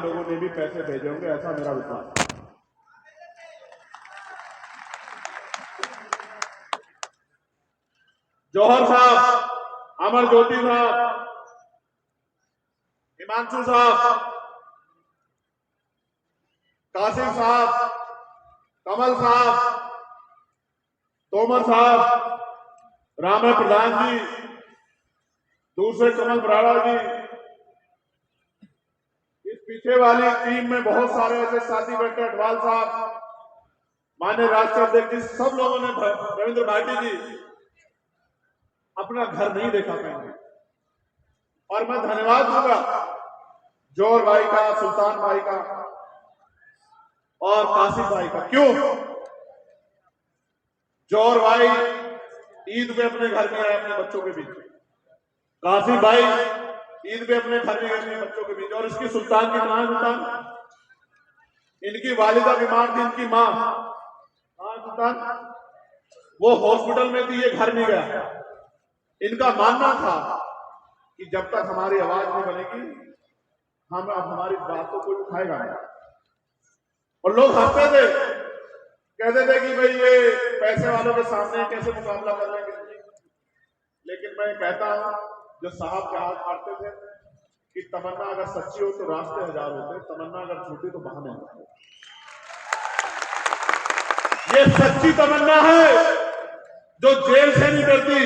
लोगों ने भी पैसे भेजे होंगे, ऐसा मेरा विश्वास है। जौहर साहब, अमर ज्योति साहब, हिमांशु साहब, कासिम साहब, कमल साहब, तोमर साहब, रामे प्रधान जी, दूसरे कमल बराड़ा जी, इस पीछे वाली टीम में बहुत सारे ऐसे साथी बैठे, अडवाल साहब, माननीय राष्ट्रीय अध्यक्ष जी, सब लोगों ने, रविंद्र भाटी जी, अपना घर नहीं देखा पाएंगे। और मैं धन्यवाद दूंगा जौहर भाई का, सुल्तान भाई का और कासिम भाई का। क्यों? जौहर भाई ईद पे अपने घर में आए अपने बच्चों के बीच, कासिम भाई ईद पे अपने घर में गए अपने बच्चों के बीच, और इसकी सुल्तान की मां, सुल्तान इनकी वालिदा बीमार थी, इनकी मां सुल्तान वो हॉस्पिटल में थी, ये घर नहीं गया। इनका मानना था कि जब तक हमारी आवाज नहीं बनेगी हम अब हमारी बात को कोई उठाएगा नहीं। और लोग हंसते थे, कहते थे कि भाई ये पैसे वालों के सामने कैसे मुकाबला कर लेंगे। लेकिन मैं कहता हूं, जो साहब के हाथ मारते थे कि तमन्ना अगर सच्ची हो तो रास्ते हजार होते, तमन्ना अगर झूठी तो बहाने होते। ये सच्ची तमन्ना है जो जेल से नहीं डरती,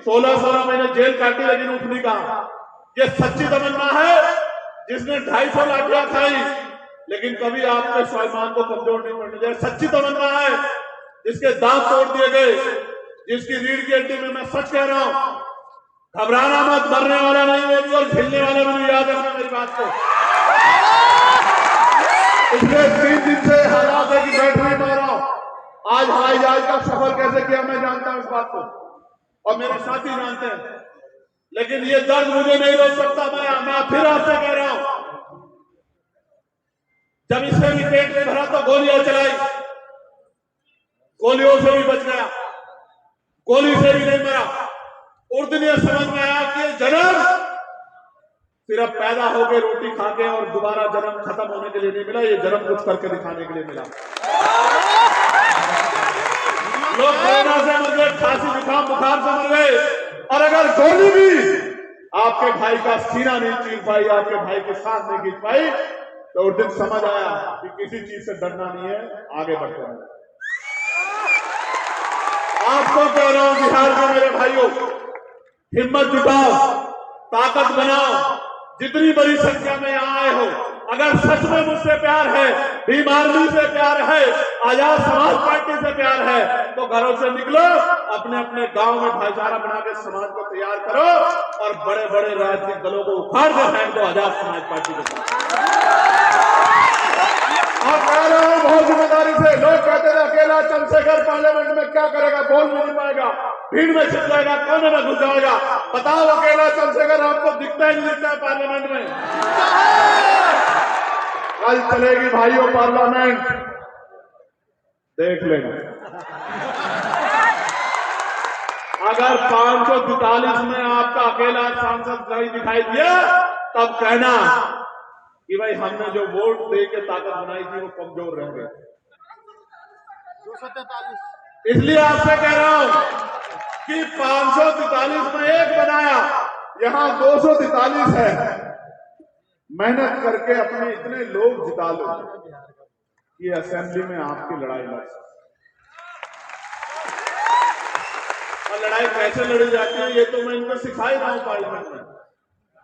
16 महीने जेल काटी लेकिन उठ नहीं कहा। ये सच्ची तमन्ना है जिसने 250 लाठियां खाई लेकिन कभी आपके स्वाभिमान को कमजोर नहीं पड़ने दिया। सच्ची तमन्ना है जिसके दांत तोड़ दिए गए, जिसकी रीढ़ की हड्डी में, मैं सच कह रहा हूं, घबराना मत, मरने वाला नहीं होगी और झेलने वाला भी नहीं। याद रखना मेरी बात को। पिछले 3 दिन से हालात है कि बैठ नहीं पा रहा हूं। आज हवाई जहाज का सफर कैसे किया मैं जानता हूं इस बात को, और मेरे साथी जानते हैं, लेकिन ये दर्द मुझे नहीं रोक सकता। मैं फिर आपसे कह रहा हूं, जब इससे भी पेट में भरा तो गोलियां चलाई, गोलियों से भी बच गया, गोली से भी नहीं मरा। उस दिन ये समझ में आया कि जन्म सिर्फ पैदा होकर रोटी खा के और दोबारा जन्म खत्म होने के लिए नहीं मिला, ये जन्म कुछ करके दिखाने के लिए मिला। लोग कोरोना से मर गए, खांसी जुकाम बुखार से मर गए, और अगर गोली भी आपके भाई का सीना नहीं चीर पाई, आपके भाई के साथ नहीं खींच पाई, तो उस दिन समझ आया कि किसी चीज से डरना नहीं है, आगे बढ़ते हैं। आपको कह रहा हूं बिहार के मेरे भाइयों, हिम्मत जुटाओ, ताकत बनाओ, जितनी बड़ी संख्या में यहां आए हो। अगर सच में मुझसे प्यार है, भीम आर्मी से प्यार है, आजाद समाज पार्टी से प्यार है, तो घरों से निकलो, अपने अपने गांव में भाईचारा बना के समाज को तैयार करो और बड़े बड़े राजनीतिक दलों को उखाड़ के फेंक दो आजाद समाज पार्टी के साथ। और कह रहा हूं बहुत जिम्मेदारी से। लोग कहते थे अकेला चंद्रशेखर पार्लियामेंट में क्या करेगा, बोल नहीं पाएगा, भीड़ में छिप जाएगा, कोने में घुस जाएगा। बताओ अकेला चंद्रशेखर आपको दिखता ही नहीं दिखता है पार्लियामेंट में? कल चलेगी भाइयों पार्लियामेंट, देख लेना। अगर 543 में आपका अकेला सांसद नहीं दिखाई दिया, तब कहना कि भाई हमने जो वोट दे के ताकत बनाई थी वो कमजोर रह गई। 243 इसलिए आपसे कह रहा हूं कि 543 में एक बनाया, यहां 243 है। मेहनत करके अपने इतने लोग जिता लो कि असेंबली में आपकी लड़ाई लड़ सकते। और लड़ाई कैसे लड़ी जाती है ये तो मैं इनको सिखा ही रहा हूं पार्लियामेंट में,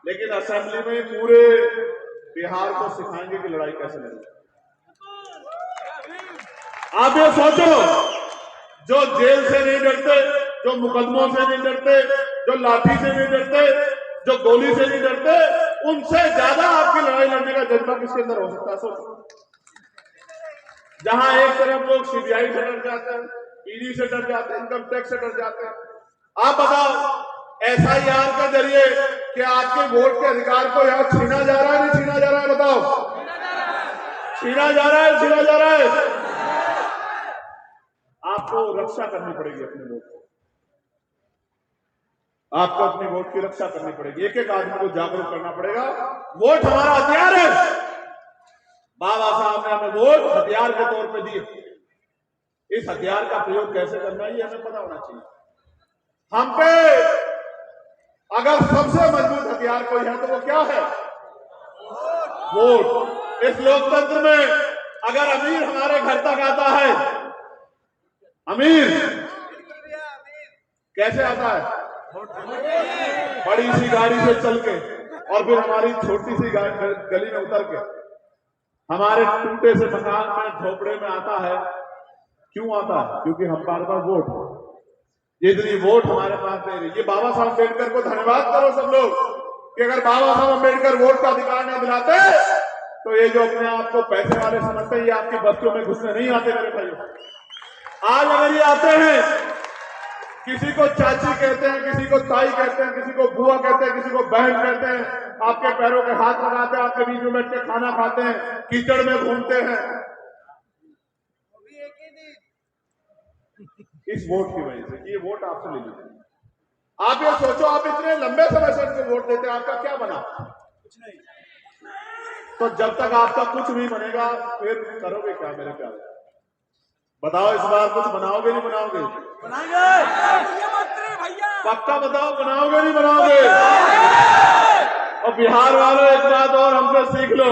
लेकिन असेंबली में पूरे बिहार को सिखाएंगे कि लड़ाई कैसे लड़ी। आप ये सोचो, जो जेल से नहीं डरते, जो मुकदमों से नहीं डरते, जो लाठी से नहीं डरते, जो गोली से नहीं डरते, उनसे ज्यादा आपकी लड़ाई लड़ने का जज्बा किसके अंदर हो सकता है? सोचो। जहां एक तरफ लोग सीबीआई से डर जाते हैं, ईडी से डर जाते हैं, इनकम टैक्स से डर जाते हैं, आप बताओ एसआईआर के जरिए क्या आपके वोट के अधिकार को यहां छीना जा रहा है, नहीं छीना जा रहा है? बताओ, छीना जा रहा है, छीना जा रहा है। आपको रक्षा करनी पड़ेगी अपने वोट की, आपको अपने वोट की रक्षा करनी पड़ेगी। एक एक आदमी को जागरूक करना पड़ेगा। वोट हमारा हथियार है, बाबा साहब ने हमें वोट हथियार के तौर पे दिए। इस हथियार का प्रयोग कैसे करना है ये हमें पता होना चाहिए। हम पे अगर सबसे मजबूत हथियार कोई है तो वो क्या है? वोट। इस लोकतंत्र में अगर अमीर हमारे घर तक आता है, अमीर कैसे आता है? बड़ी सी गाड़ी से चल के, और फिर हमारी छोटी सी गली में उतर के, हमारे टूटे से मकान में झोपड़े में आता है। क्यों आता है? क्योंकि हम बार बार वोट, इतनी वोट हमारे पास दे रही। ये बाबा साहब अम्बेडकर को धन्यवाद करो सब लोग कि अगर बाबा साहब अम्बेडकर वोट का अधिकार नहीं दिलाते तो ये जो अपने आप को पैसे वाले समझते हैं ये आपके बच्चों में घुसने नहीं आते मेरे भाइयों। आज अगर ये आते हैं, किसी को चाची कहते हैं, किसी को ताई कहते हैं, किसी को बुआ कहते हैं, किसी को बहन कहते हैं, आपके पैरों के हाथ लगाते हैं, आपके बीच में बैठ के खाना खाते हैं, कीचड़ में घूमते हैं, इस वोट की वजह से। ये वोट आपसे ले लीजिए। आप ये सोचो, आप इतने लंबे समय से इनको वोट देते हैं, आपका क्या बना? कुछ नहीं। तो जब तक आपका कुछ नहीं बनेगा फिर करोगे क्या मेरे प्यारे? बताओ, इस बार कुछ बनाओगे नहीं बनाओगे? पक्का बताओ, बनाओगे नहीं बनाओगे? और बिहार वालों एक बात और हमसे सीख लो,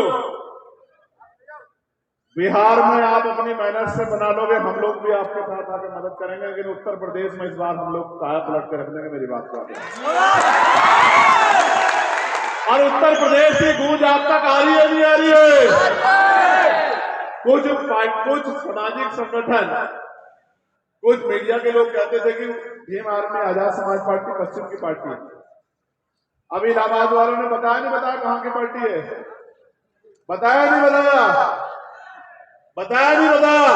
बिहार में आप अपनी मेहनत से बना लोगे, हम लोग भी आपके साथ आकर मदद करेंगे, लेकिन उत्तर प्रदेश में इस बार हम लोग काया पलट कर रख देंगे। मेरी बात को और उत्तर प्रदेश की गूंज आप तक आ रही है नहीं आ रही है? कुछ सामाजिक संगठन, कुछ मीडिया के लोग कहते थे कि भीम आर्मी आजाद समाज पार्टी पश्चिम की पार्टी है। अभी इलाहाबाद वालों ने बताया नहीं बताया कहां की पार्टी है? बताया नहीं बताया? बताया नहीं बताया?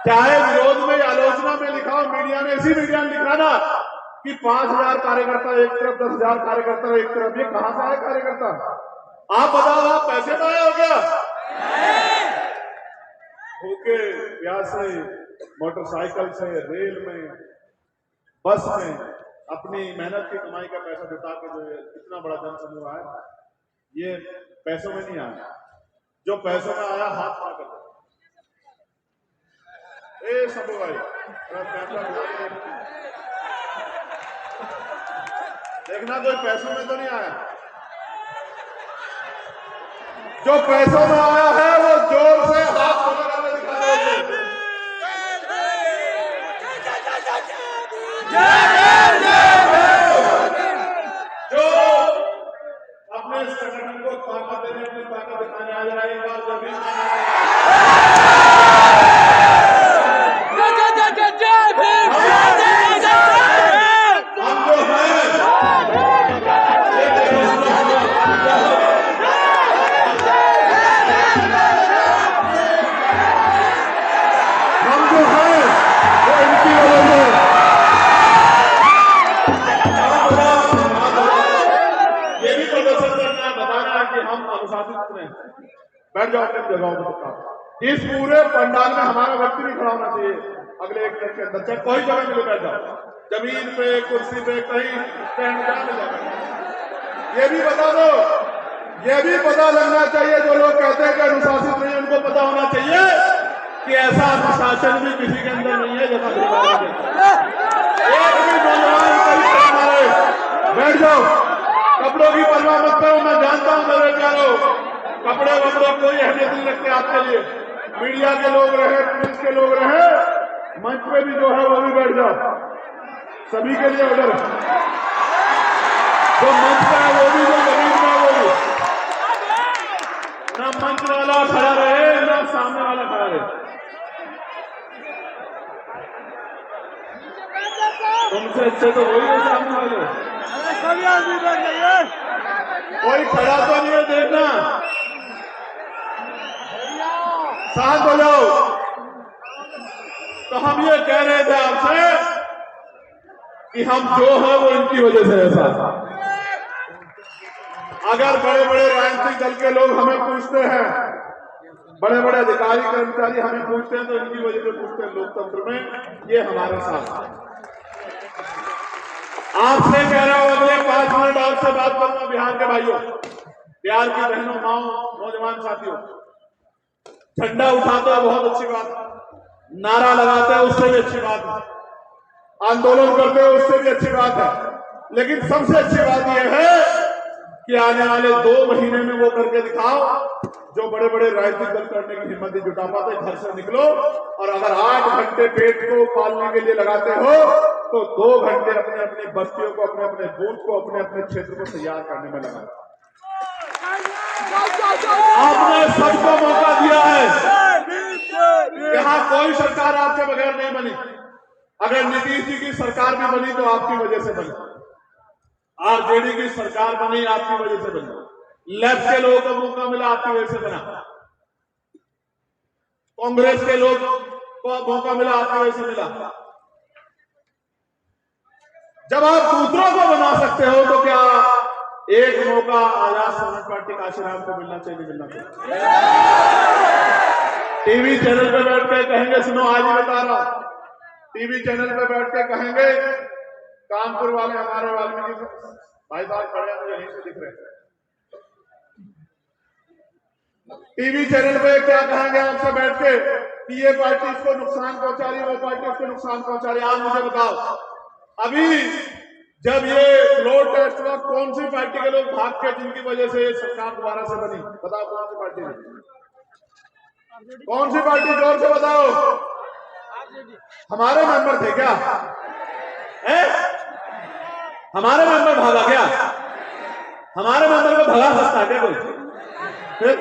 चाहे विरोध में आलोचना में लिखा हो, मीडिया ने, इसी मीडिया ने लिखा ना कि 5000 कार्यकर्ता एक तरफ, 10,000 कार्यकर्ता एक तरफ। ये कहां से आए कार्यकर्ता? आप बताओ, आप पैसे में आए हो क्या? भूखे प्यासे मोटरसाइकिल से, रेल में, बस में अपनी मेहनत की कमाई का पैसा जुटा के जो इतना बड़ा जन समूह आया, ये पैसों में नहीं आया। जो पैसों में आया हाथ खड़ा कर दो। ए सबू भाई देखना, कोई पैसों में तो नहीं आया। जो पैसों में आया है वो जोर से हाथ खड़ा करके दिखा दो। जो अपने संगठन को ताकत देने, अपनी ताकत दिखाने आ रहा है, एक बार जब बैठ जाओ अपनी जगहों पर। इस पूरे पंडाल में हमारा व्यक्ति नहीं खड़ा होना चाहिए। अगले एक मिनट के अंदर चाहे कोई जगह मिले बैठ जाओ, जमीन पे, कुर्सी पे, कहीं स्टैंड जहाँ मिल जाए। ये भी बता दो, ये भी पता लगना चाहिए, जो लोग कहते हैं कि अनुशासित नहीं, उनको पता होना चाहिए कि ऐसा अनुशासन भी किसी के अंदर नहीं है जैसा एक भी नौजवान हमारे। बैठ जाओ, कपड़ों की परवाह मत करो, मैं जानता हूं मेरे प्यारों, कपड़े वपड़े कोई अहमियत नहीं रखते आपके लिए। मीडिया के लोग रहे, पुलिस के लोग रहे, मंच पे भी जो है वो भी बैठ जाओ। सभी के लिए ऑर्डर, जो मंच पे है वो भी, जो जमीन पे है वो भी। ना मंच वाला खड़ा रहे, ना सामने वाला खड़ा रहे। तुमसे अच्छे तो वही है सामने वाले। सभी आदमी बैठ जाइए, कोई खड़ा तो नहीं है, देखना। शांत हो जाओ। तो हम ये कह रहे थे आपसे कि हम जो है वो इनकी वजह से ऐसा। अगर बड़े बड़े राजनीतिक दल के लोग हमें पूछते हैं, बड़े बड़े अधिकारी कर्मचारी हमें पूछते हैं, तो इनकी वजह से पूछते हैं। लोकतंत्र में ये हमारे साथ। आपसे कह रहा हूं, अगले 5 मिनट आपसे बात करूंगा बिहार के भाइयों, बिहार की बहनों, माओ, नौजवान साथियों। झंडा उठाते हो बहुत अच्छी बात है, नारा लगाते हो उससे भी अच्छी बात है, आंदोलन करते हो उससे भी अच्छी बात है, लेकिन सबसे अच्छी बात यह है कि आने वाले 2 महीने में वो करके दिखाओ जो बड़े बड़े राजनीतिक दल करने की हिम्मत नहीं जुटा पाते। घर से निकलो और अगर 8 घंटे पेट को पालने के लिए लगाते हो तो 2 घंटे अपने अपनी बस्तियों को, अपने अपने बूथ को, अपने अपने क्षेत्र को तैयार करने में लगाओ। आपने सबको मौका दिया है, यहाँ कोई सरकार आपके बगैर नहीं बनी। अगर नीतीश जी की सरकार भी बनी तो आपकी वजह से बनी, आरजेडी की सरकार बनी आपकी वजह से बनी, लेफ्ट के लोगों को मौका मिला आपकी वजह से बना, कांग्रेस के लोग को मौका मिला आपकी वजह से मिला। जब आप दूसरों को बना सकते हो तो क्या एक मौका आजाद समाज पार्टी काशीराम को मिलना चाहिए? मिलना चाहिए। टीवी चैनल पे बैठ के कहेंगे, सुनो आज ही बता रहा हूं, टीवी चैनल पे बैठ के कहेंगे कानपुर वाले हमारे वाल्मीकि भाई साहब खड़े हैं, यहीं से दिख रहे हैं, टीवी चैनल पे क्या कहेंगे आपसे बैठ के कि ये पार्टी इसको नुकसान पहुंचा रही है, वो पार्टी उसको नुकसान पहुंचा रही है। आप मुझे बताओ, अभी जब ये फ्लोर टेस्ट हुआ कौन सी पार्टी के लोग भाग के जिनकी वजह से ये सरकार दोबारा से बनी? बताओ कौन सी पार्टी है? कौन सी पार्टी? जोर से बताओ। हमारे मेंबर थे क्या? हमारे मेंबर भागा क्या? हमारे मेंबर को भगा सकता क्या कोई? फिर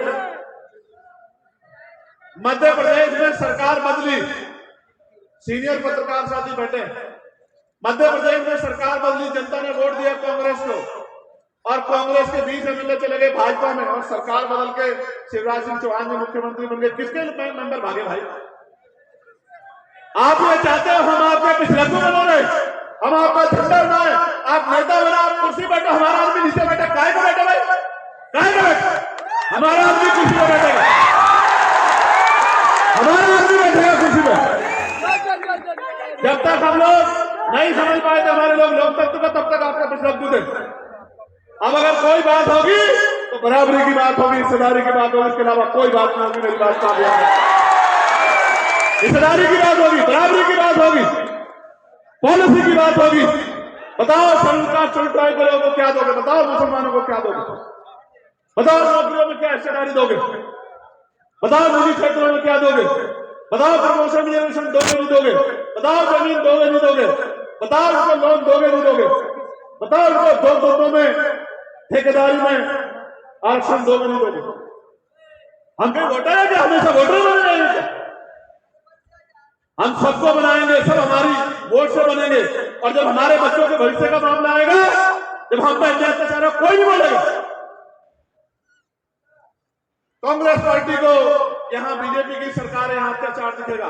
मध्य प्रदेश में सरकार बदली, सीनियर पत्रकार साथी बैठे, मध्य प्रदेश में सरकार बदली, जनता ने वोट दिया कांग्रेस को और कांग्रेस के 20 एमएलए चले गए भाजपा में और सरकार बदल के शिवराज सिंह चौहान जी मुख्यमंत्री बन गए। किसके मेंबर भागे भाई? आप ये चाहते हो हम आपके पिछलग्गू बनो रहे, हम आपका झंडा बनाए, आप नेता बना, आप कुर्सी बैठो, हमारा आदमी नीचे बैठा, काय को बैठा भाई? काय को बैठा? हमारा आदमी कुर्सी पर बैठेगा, हमारा आदमी बैठेगा कुर्सी पर। जब तक हम लोग नहीं समझ पाए थे हमारे लोग लोकतंत्र का, तब तक आपका पिछलग्गू थे। अब अगर कोई बात होगी तो बराबरी की बात होगी, हिस्सेदारी की बात होगी, इसके अलावा कोई बात नहीं होगी। मेरी बात का हिस्सेदारी की बात होगी, बराबरी की बात होगी, पॉलिसी की बात होगी। बताओ शेड्यूल ट्राइब के लोगों को क्या दोगे? बताओ मुसलमानों को क्या दोगे? बताओ नौकरियों में क्या हिस्सेदारी दोगे? बताओ निजी क्षेत्रों में क्या दोगे? बताओ प्रमोशन रिजर्वेशन दोगे नहीं दोगे? बताओ जमीन दोगे नहीं दोगे? बताओ उनको लोन दोगे नहीं दोगे? बताओ उनको दोनों में ठेकेदारी में आरक्षण दोगे नहीं दोगे? हम कहीं वोटर है क्या? हमेशा वोटर बने रहेंगे? हम सबको बनाएंगे, सब हमारी वोट से बनेंगे और जब हमारे बच्चों के भविष्य का मामला आएगा, जब हम पर अत्याचार कोई नहीं बोलेगा। कांग्रेस पार्टी को यहां बीजेपी की सरकार यहां अत्याचार दिखेगा,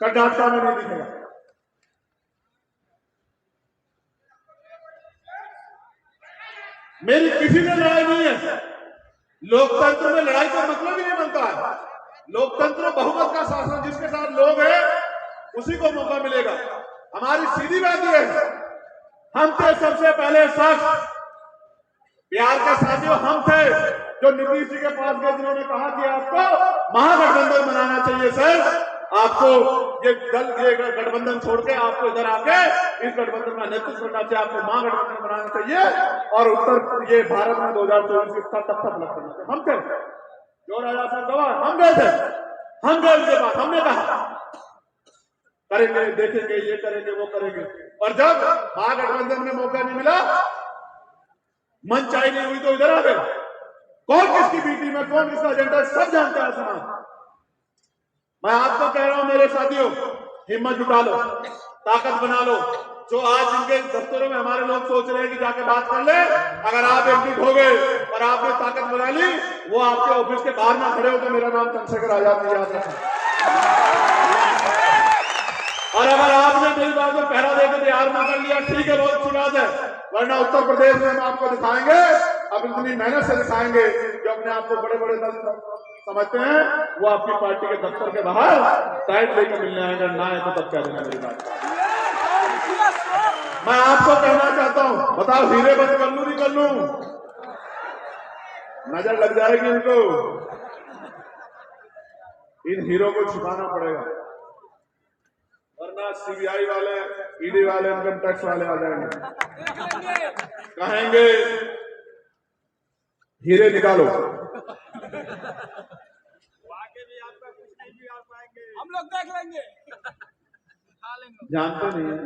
कर्नाटक में नहीं दिखेगा। मेरी किसी में लड़ाई नहीं है, लोकतंत्र में लड़ाई का मतलब ही नहीं बनता है। लोकतंत्र बहुमत का शासन, जिसके साथ लोग हैं उसी को मौका मिलेगा। हमारी सीधी बात यह है, हम थे सबसे पहले शख्स, बिहार के साथियों हम थे जो नीतीश जी के पास गए, जिन्होंने कहा कि आपको महागठबंधन बनाना चाहिए सर, आपको ये गठबंधन छोड़ के आपको इधर आके इस गठबंधन का नेतृत्व करना चाहिए, आपको महागठबंधन बनाना चाहिए और उत्तर ये भारत में 2024 की तब तक अलग करना चाहिए। हम थे जो राजा साहब गवाह, हम गए थे, हम गए उनके बाद, हमने कहा करेंगे, देखेंगे, ये करेंगे, वो करेंगे, और जब महागठबंधन में मौका नहीं मिला, मनचाही नहीं हुई तो इधर आ गए। कौन किसकी बीटी में, कौन किसका एजेंडा, सब जानता है समाज। मैं आपको कह रहा हूं मेरे साथियों, हिम्मत जुटा लो, ताकत बना लो। जो आज जिनके दफ्तरों में हमारे लोग सोच रहे हैं कि जाके बात कर ले, अगर आप एकजुट हो गए और आपने ताकत बना ली, वो आपके ऑफिस के बाहर ना खड़े हो तो मेरा नाम चंद्रशेखर आजाद नहीं याद रखा। और अगर आपने मेरी बात को पहरा देकर बिहार में कर लिया, ठीक है, बहुत अच्छी बात है, वरना उत्तर प्रदेश में हम आपको दिखाएंगे, अब इतनी मेहनत से दिखाएंगे। जो अपने आप को बड़े बड़े दल समझते हैं, वो आपकी पार्टी के दफ्तर के बाहर टाइट लेकर मिलने आएंगे, ना है तो तब क्या देना। मेरी बात मैं आपको कहना चाहता हूं, बताओ हीरे बंद कर लूं नहीं कर लूं? नजर लग जाएगी इनको। इन हीरो को छुपाना पड़ेगा, वरना सीबीआई वाले, ईडी वाले, इनकम टैक्स वाले आ जाएंगे, कहेंगे हीरे निकालो। हम लोग देख लेंगे, जानते नहीं है,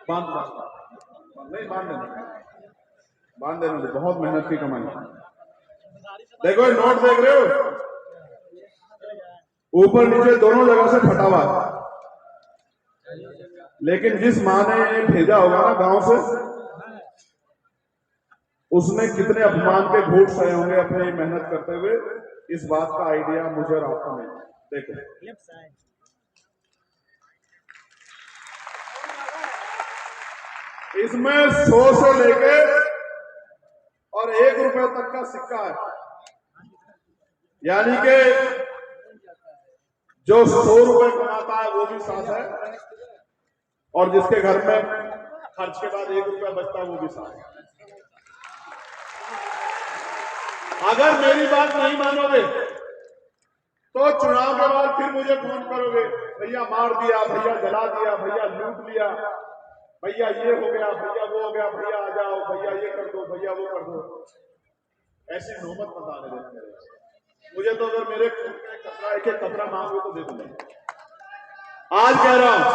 बांध नहीं, बांध देना, बहुत मेहनत की कमाई। देखो ये नोट देख रहे हो, ऊपर नीचे दोनों जगह से फटा हुआ, लेकिन जिस माँ ने भेजा होगा ना गांव से, उसने कितने अपमान के घूंट सहे होंगे अपनी मेहनत करते हुए, इस बात का आइडिया मुझे और आपको नहीं। देखो इसमें 100 से लेके और 1 रुपए तक का सिक्का है, यानी कि जो 100 रुपए कमाता है वो भी साथ है, और जिसके घर में खर्च के बाद 1 रुपया बचता है वो भी साथ है। अगर मेरी बात नहीं मानोगे तो चुनाव के बाद फिर मुझे फोन करोगे, भैया मार दिया, भैया जला दिया, भैया लूट लिया, भैया ये हो गया, भैया वो हो गया, भैया आ जाओ, भैया ये कर दो, भैया वो कर दो। ऐसी नौबत मत आने देना मुझे। तो अगर मेरे कतरा एक कतरा मांगो तो दे दूंगा। आज कह रहा हूं,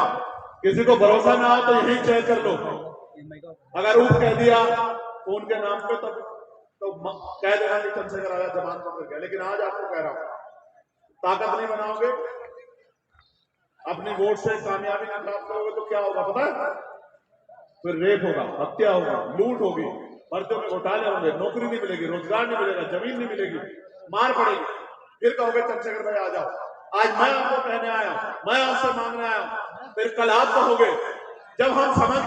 किसी को भरोसा ना हो तो यही चेक कर लो, अगर ऊप कह दिया फोन के नाम पे तो कह देना कि चंद्रशेखर आजाद जमानत पर गया। लेकिन आज आपको कह रहा हूं, ताकत नहीं बनाओगे, अपनी वोट से कामयाबी नहीं प्राप्त करोगे तो क्या होगा पता है? फिर रेप होगा, हत्या होगा, लूट होगी, भर्तियों में घोटाले होंगे, नौकरी नहीं मिलेगी, रोजगार नहीं मिलेगा, जमीन नहीं मिलेगी, मार पड़ेगी। फिर कहोगे चंद्रशेखर भाई आ जाओ। आज मैं आपको कहने आया, मैं आपसे मांगने आया, फिर कल आप कहोगे। जब हम समझ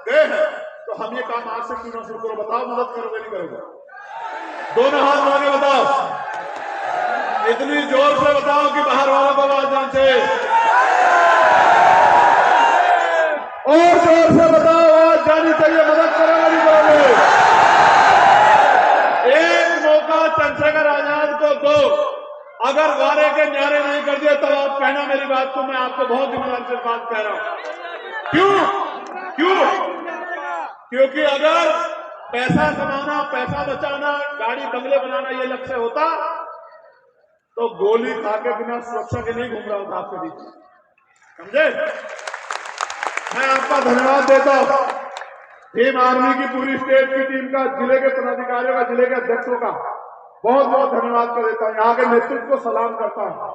गए हैं तो हम ये काम आज से क्यों ना शुरू करो? बताओ मदद करोगे नहीं करोगे? दोनों हाथ मांगे बताओ, इतनी जोर से बताओ कि बाहर वालों को आवाज जान चाहिए, और जोर से बताओ आवाज जानी चाहिए। मदद करोगे नहीं करोगे? एक मौका चंद्रशेखर आजाद को दो, अगर वारे के न्यारे नहीं कर दिए तो आप कहना मेरी बात को, मैं आपको बहुत ईमानदारी से बात कह रहा हूं। क्यों? क्योंकि अगर पैसा कमाना, पैसा बचाना, गाड़ी बंगले बनाना ये लक्ष्य होता तो गोली खा के बिना सुरक्षा के नहीं घूम रहा होता आपके बीच, समझे? मैं आपका धन्यवाद देता हूं, भीम आर्मी की पूरी स्टेट की टीम का, जिले के पदाधिकारियों का, जिले के अध्यक्षों का बहुत बहुत धन्यवाद कर देता हूं, यहाँ के नेतृत्व को सलाम करता हूं।